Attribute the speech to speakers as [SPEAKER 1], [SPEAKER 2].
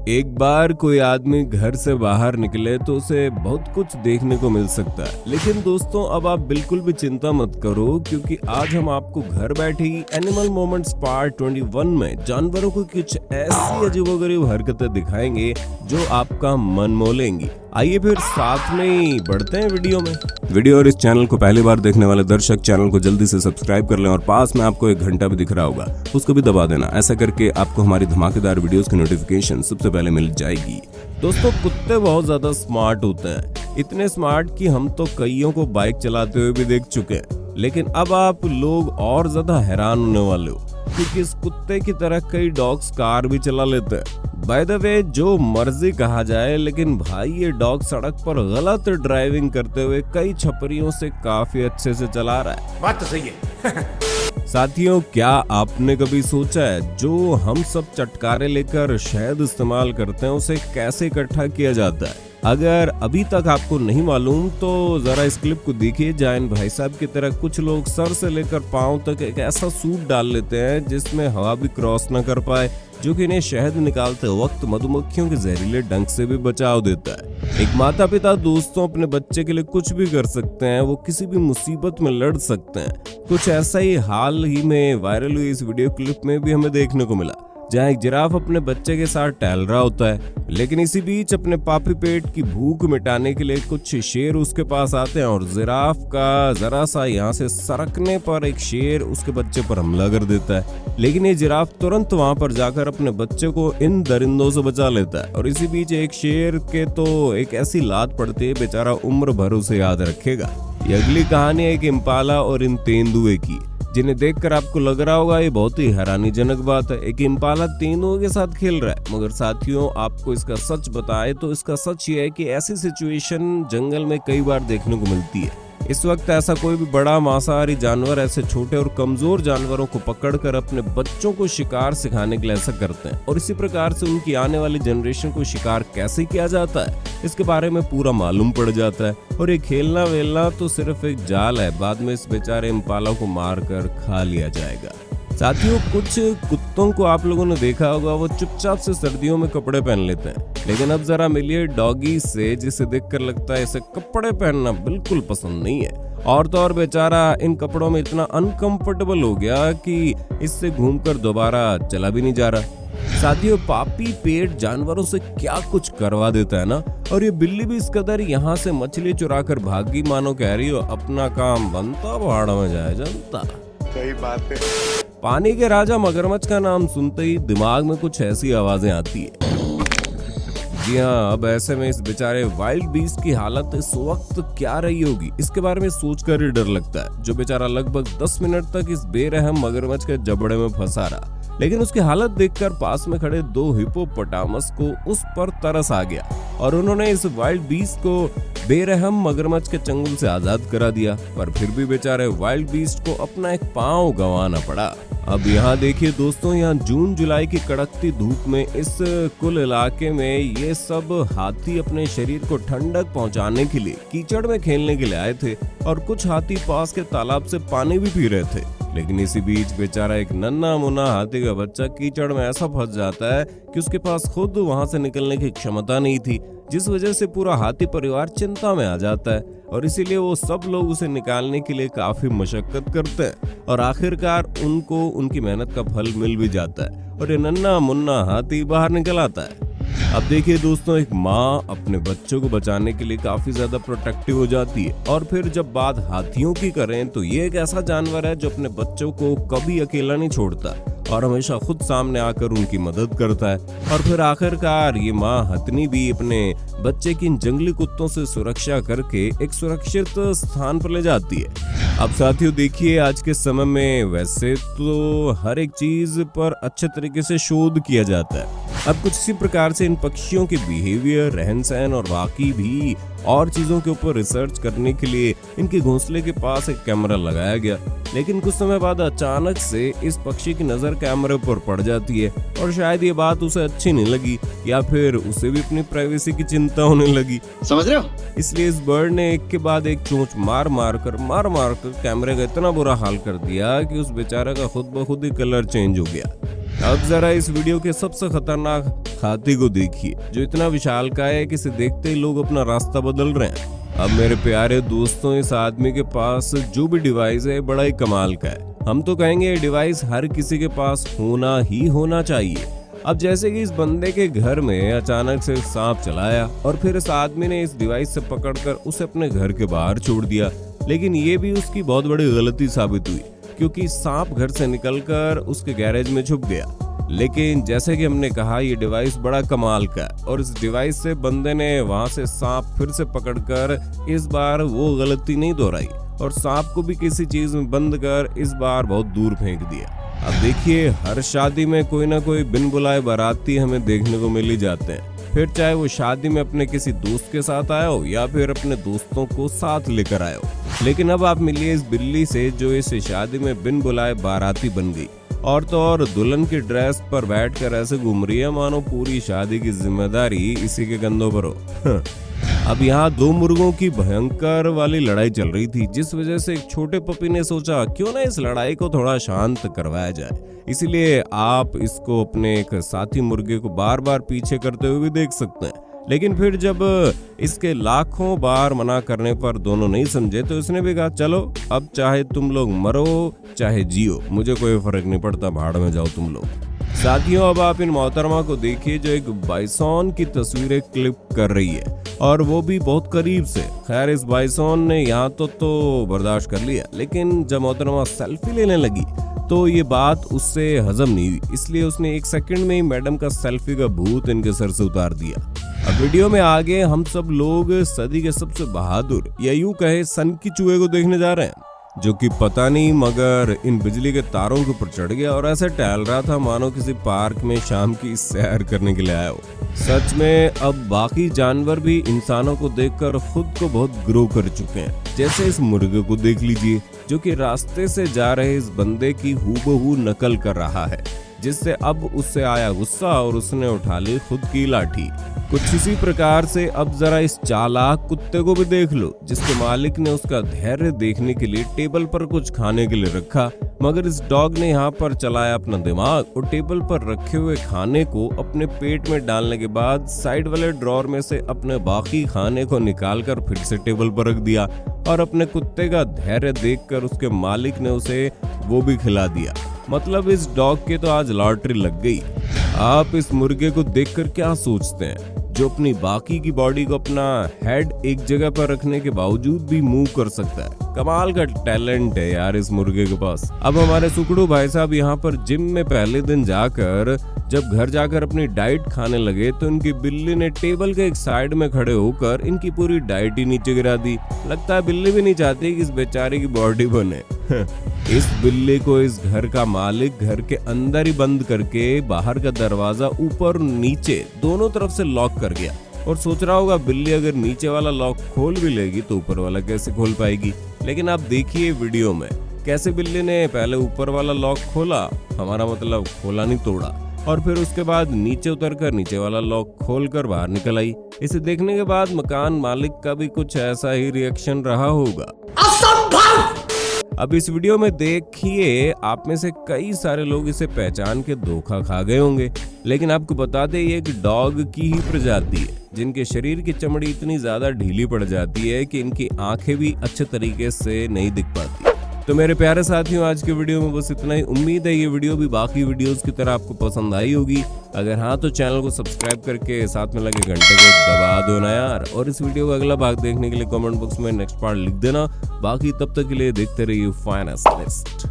[SPEAKER 1] एक बार कोई आदमी घर से बाहर निकले तो उसे बहुत कुछ देखने को मिल सकता है। लेकिन दोस्तों अब आप बिल्कुल भी चिंता मत करो, क्योंकि आज हम आपको घर बैठे ही एनिमल मोमेंट्स पार्ट 21 में जानवरों को कुछ ऐसी अजीबोगरीब हरकतें दिखाएंगे जो आपका मन मोह लेंगी। आइए फिर साथ में ही बढ़ते हैं वीडियो और इस चैनल को पहली बार देखने वाले दर्शक चैनल को जल्दी से सब्सक्राइब कर लें और पास में आपको एक घंटा भी दिख रहा होगा, उसको भी दबा देना। ऐसा करके आपको हमारी धमाकेदार वीडियोस की नोटिफिकेशन सबसे पहले मिल जाएगी। दोस्तों कुत्ते बहुत ज्यादा स्मार्ट होते हैं, इतने स्मार्ट कि हम तो कईयों को बाइक चलाते हुए भी देख चुके हैं। लेकिन अब आप लोग और ज्यादा हैरान होने वाले हो, क्योंकि इस कुत्ते की तरह कई डॉग्स कार भी चला लेते हैं। बाय द वे जो मर्जी कहा जाए, लेकिन भाई ये डॉग सड़क पर गलत ड्राइविंग करते हुए कई छपरियों से काफी अच्छे से चला रहा है।
[SPEAKER 2] बात तो सही है।
[SPEAKER 1] साथियों, क्या आपने कभी सोचा है जो हम सब चटकारे लेकर शहद इस्तेमाल करते हैं उसे कैसे इकट्ठा किया जाता है? अगर अभी तक आपको नहीं मालूम तो जरा इस क्लिप को देखिए। जैन भाई साहब की तरह कुछ लोग सर से लेकर पांव तक एक ऐसा सूट डाल लेते हैं जिसमें हवा भी क्रॉस न कर पाए, जो कि इन्हें शहद निकालते वक्त मधुमक्खियों के जहरीले डंक से भी बचाव देता है। एक माता पिता दोस्तों अपने बच्चे के लिए कुछ भी कर सकते हैं, वो किसी भी मुसीबत में लड़ सकते हैं। कुछ ऐसा ही हाल ही में वायरल हुई इस वीडियो क्लिप में भी हमें देखने को मिला, जहाँ एक जिराफ अपने बच्चे के साथ टहल रहा होता है। लेकिन इसी बीच अपने पापी पेट की भूख मिटाने के लिए कुछ शेर उसके पास आते हैं और जिराफ का जरा सा यहाँ से सरकने पर एक शेर उसके बच्चे पर हमला कर देता है। लेकिन ये जिराफ तुरंत वहाँ पर जाकर अपने बच्चे को इन दरिंदों से बचा लेता है। और इसी बीच एक शेर के तो एक ऐसी लात पड़ती है, बेचारा उम्र भर उसे याद रखेगा। ये अगली कहानी है एक इम्पाला और इन तेंदुए की, जिन्हें देखकर आपको लग रहा होगा ये बहुत ही हैरानीजनक बात है। एक इम्पाला तेंदुओं के साथ खेल रहा है, मगर साथियों आपको इसका सच बताए तो इसका सच ये है कि ऐसी सिचुएशन जंगल में कई बार देखने को मिलती है। इस वक्त ऐसा कोई भी बड़ा मांसाहारी जानवर ऐसे छोटे और कमजोर जानवरों को पकड़कर अपने बच्चों को शिकार सिखाने के लिए ऐसा करते हैं, और इसी प्रकार से उनकी आने वाली जनरेशन को शिकार कैसे किया जाता है इसके बारे में पूरा मालूम पड़ जाता है। और ये खेलना वेलना तो सिर्फ एक जाल है, बाद में इस बेचारे इम्पाला को मार कर खा लिया जाएगा। साथियों कुछ कुत्तों को आप लोगों ने देखा होगा, वो चुपचाप से सर्दियों में कपड़े पहन लेते हैं। लेकिन अब जरा मिलिए डॉगी से, जिसे देखकर लगता है इसे कपड़े पहनना बिल्कुल पसंद नहीं है। और तो और बेचारा इन कपड़ों में इतना अनकंफर्टेबल हो गया कि इससे घूमकर दोबारा चला भी नहीं जा रहा। साथियों पापी पेट जानवरों से क्या कुछ करवा देता है ना। और ये बिल्ली भी इस कदर यहाँ से मछली चुरा कर भागी, मानो कह रही हो अपना काम बनता पहाड़ में जाए जनता।
[SPEAKER 2] सही बात है।
[SPEAKER 1] पानी के राजा मगरमच्छ का नाम सुनते ही दिमाग में कुछ ऐसी आवाजें आती है। जी हाँ, अब ऐसे में इस बेचारे वाइल्ड बीस्ट की हालत इस वक्त क्या रही होगी, इसके बारे में सोचकर ही डर लगता है। जो बेचारा लगभग 10 मिनट तक इस बेरहम मगरमच्छ के जबड़े में फंसा रहा, लेकिन उसकी हालत देखकर पास में खड़े 2 हिप्पोपोटामस को उस पर तरस आ गया और उन्होंने इस वाइल्ड बीस्ट को बेरहम मगरमच्छ के चंगुल से आजाद करा दिया। पर फिर भी बेचारे वाइल्ड बीस्ट को अपना एक पांव गंवाना पड़ा। अब यहाँ देखिए दोस्तों, यहाँ जून जुलाई की कड़कती धूप में इस कुल इलाके में ये सब हाथी अपने शरीर को ठंडक पहुँचाने के लिए कीचड़ में खेलने के लिए आए थे, और कुछ हाथी पास के तालाब से पानी भी पी रहे थे। लेकिन इसी बीच बेचारा एक नन्हा मुन्ना हाथी का बच्चा कीचड़ में ऐसा फंस जाता है कि उसके पास खुद वहां से निकलने की क्षमता नहीं थी, जिस वजह से पूरा हाथी परिवार चिंता में आ जाता है। और इसीलिए वो सब लोग उसे निकालने के लिए काफी मशक्कत करते हैं, और आखिरकार उनको उनकी मेहनत का फल मिल भी जाता है और ये नन्हा मुन्ना हाथी बाहर निकल आता है। अब देखिए दोस्तों, एक माँ अपने बच्चों को बचाने के लिए काफी ज्यादा प्रोटेक्टिव हो जाती है। और फिर जब बात हाथियों की करें तो ये एक ऐसा जानवर है जो अपने बच्चों को कभी अकेला नहीं छोड़ता और हमेशा खुद सामने आकर उनकी मदद करता है। और फिर आखिरकार ये माँ हथनी भी अपने बच्चे की इन जंगली कुत्तों से सुरक्षा करके एक सुरक्षित स्थान पर ले जाती है। अब साथियों देखिए, आज के समय में वैसे तो हर एक चीज पर अच्छे तरीके से शोध किया जाता है। अब कुछ इसी प्रकार से इन पक्षियों के बिहेवियर, रहन सहन और बाकी भी और चीजों के ऊपर रिसर्च करने के लिए इनके घोंसले के पास एक कैमरा लगाया गया। लेकिन कुछ समय बाद अचानक से इस पक्षी की नजर कैमरे पर पड़ जाती है, और शायद ये बात उसे अच्छी नहीं लगी, या फिर उसे भी अपनी प्राइवेसी की चिंता होने लगी, समझ रहे हो। इसलिए इस बर्ड ने एक के बाद एक चोंच मार मार कर कैमरे का इतना बुरा हाल कर दिया कि उस बेचारे का खुद ब खुद ही कलर चेंज हो गया। अब जरा इस वीडियो के सबसे खतरनाक हाथी को देखिए जो इतना विशालकाय है कि इसे देखते ही लोग अपना रास्ता बदल रहे हैं। अब मेरे प्यारे दोस्तों, इस आदमी के पास जो भी डिवाइस है बड़ा ही कमाल का है। हम तो कहेंगे ये डिवाइस हर किसी के पास होना ही होना चाहिए। अब जैसे कि इस बंदे के घर में अचानक से सांप चलाया और फिर इस आदमी ने इस डिवाइस से पकड़कर उसे अपने घर के बाहर छोड़ दिया, लेकिन ये भी उसकी बहुत बड़ी गलती साबित हुई क्योंकि सांप घर से निकलकर उसके गैरेज में छुप गया। लेकिन जैसे कि हमने कहा, ये डिवाइस बड़ा कमाल का है और इस डिवाइस से बंदे ने वहां से सांप फिर से पकड़कर इस बार वो गलती नहीं दोहराई और सांप को भी किसी चीज में बंद कर इस बार बहुत दूर फेंक दिया। अब देखिए, हर शादी में कोई ना कोई बिन बुलाए बाराती हमें देखने को मिल ही जाते हैं, फिर चाहे वो शादी में अपने किसी दोस्त के साथ आया हो या फिर अपने दोस्तों को साथ लेकर आया हो। लेकिन अब आप मिलिए इस बिल्ली से जो इस शादी में बिन बुलाए बाराती बन गई और तो और दुल्हन की ड्रेस पर बैठकर ऐसे घूम रही है मानो पूरी शादी की जिम्मेदारी इसी के कंधों पर हो। अब यहाँ दो मुर्गों की भयंकर वाली लड़ाई चल रही थी, जिस वजह से एक छोटे पपी ने सोचा क्यों ना इस लड़ाई को थोड़ा शांत करवाया जाए। इसीलिए आप इसको अपने एक साथी मुर्गे को बार बार पीछे करते हुए भी देख सकते हैं। लेकिन फिर जब इसके लाखों बार मना करने पर दोनों नहीं समझे तो इसने भी कहा चलो अब चाहे तुम लोग मरो चाहे जियो, मुझे कोई फर्क नहीं पड़ता, भाड़ में जाओ तुम लोग। साथियों, अब आप इन मोहतरमा को देखिए जो एक बाइसॉन की तस्वीरें क्लिक कर रही है और वो भी बहुत करीब से। खैर, इस बाइसॉन ने यहाँ तो बर्दाश्त कर लिया, लेकिन जब मोहतरमा सेल्फी लेने लगी तो ये बात उससे हजम नहीं हुई, इसलिए उसने एक सेकंड में ही मैडम का सेल्फी का भूत इनके सर से उतार दिया। अब वीडियो में आगे हम सब लोग सदी के सबसे बहादुर या यूं कहे सन की चूहे को देखने जा रहे हैं, जो कि पता नहीं मगर इन बिजली के तारों के ऊपर चढ़ गया और ऐसे टहल रहा था मानो किसी पार्क में शाम की सैर करने के लिए आया हो। सच में अब बाकी जानवर भी इंसानों को देखकर खुद को बहुत ग्रो कर चुके हैं। जैसे इस मुर्गे को देख लीजिए जो कि रास्ते से जा रहे इस बंदे की हूबहू नकल कर रहा है, जिससे अब उससे आया गुस्सा और उसने उठा ली खुद की लाठी। कुछ इसी प्रकार से अब जरा इस चालाक कुत्ते को भी देख लो जिसके मालिक ने उसका धैर्य देखने के लिए टेबल पर कुछ खाने के लिए रखा, मगर इस डॉग ने यहाँ पर चलाया अपना दिमाग और टेबल पर रखे हुए खाने को अपने पेट में डालने के बाद साइड वाले ड्रॉर में से अपने बाकी खाने को निकालकर फिर से टेबल पर रख दिया और अपने कुत्ते का धैर्य देखकर उसके मालिक ने उसे वो भी खिला दिया। मतलब इस डॉग के तो आज लॉटरी लग गई। आप इस मुर्गे को देखकर क्या सोचते हैं जो अपनी बाकी की बॉडी को अपना हेड एक जगह पर रखने के बावजूद भी मूव कर सकता है। कमाल का टैलेंट है यार इस मुर्गे के पास। अब हमारे सुकड़ू भाई साहब यहाँ पर जिम में पहले दिन जाकर जब घर जाकर अपनी डाइट खाने लगे तो इनकी बिल्ली ने टेबल के एक साइड में खड़े होकर इनकी पूरी डाइट ही नीचे गिरा दी। लगता है बिल्ली भी नहीं चाहती कि इस बेचारे की बॉडी बने। इस बिल्ली को इस घर का मालिक घर के अंदर ही बंद करके बाहर का दरवाजा ऊपर नीचे दोनों तरफ से लॉक कर गया और सोच रहा होगा बिल्ली अगर नीचे वाला लॉक खोल भी लेगी तो ऊपर वाला कैसे खोल पाएगी। लेकिन आप देखिए वीडियो में कैसे बिल्ली ने पहले ऊपर वाला लॉक खोला, हमारा मतलब खोला नहीं तोड़ा, और फिर उसके बाद नीचे उतरकर नीचे वाला लॉक खोलकर बाहर निकल आई। इसे देखने के बाद मकान मालिक का भी कुछ ऐसा ही रिएक्शन रहा होगा। अब इस वीडियो में देखिए आप में से कई सारे लोग इसे पहचान के धोखा खा गए होंगे, लेकिन आपको बता दें ये एक डॉग की ही प्रजाति है जिनके शरीर की चमड़ी इतनी ज्यादा ढीली पड़ जाती है कि इनकी आंखें भी अच्छे तरीके से नहीं दिख पाती। तो मेरे प्यारे साथियों, आज के वीडियो में बस इतना ही। उम्मीद है ये वीडियो भी बाकी वीडियोस की तरह आपको पसंद आई होगी। अगर हाँ तो चैनल को सब्सक्राइब करके साथ में लगे घंटे को दबा दो ना यार। और इस वीडियो का अगला भाग देखने के लिए कमेंट बॉक्स में नेक्स्ट पार्ट लिख देना। बाकी तब तक के लिए देखते रहिए फाइनेस्ट लिस्ट।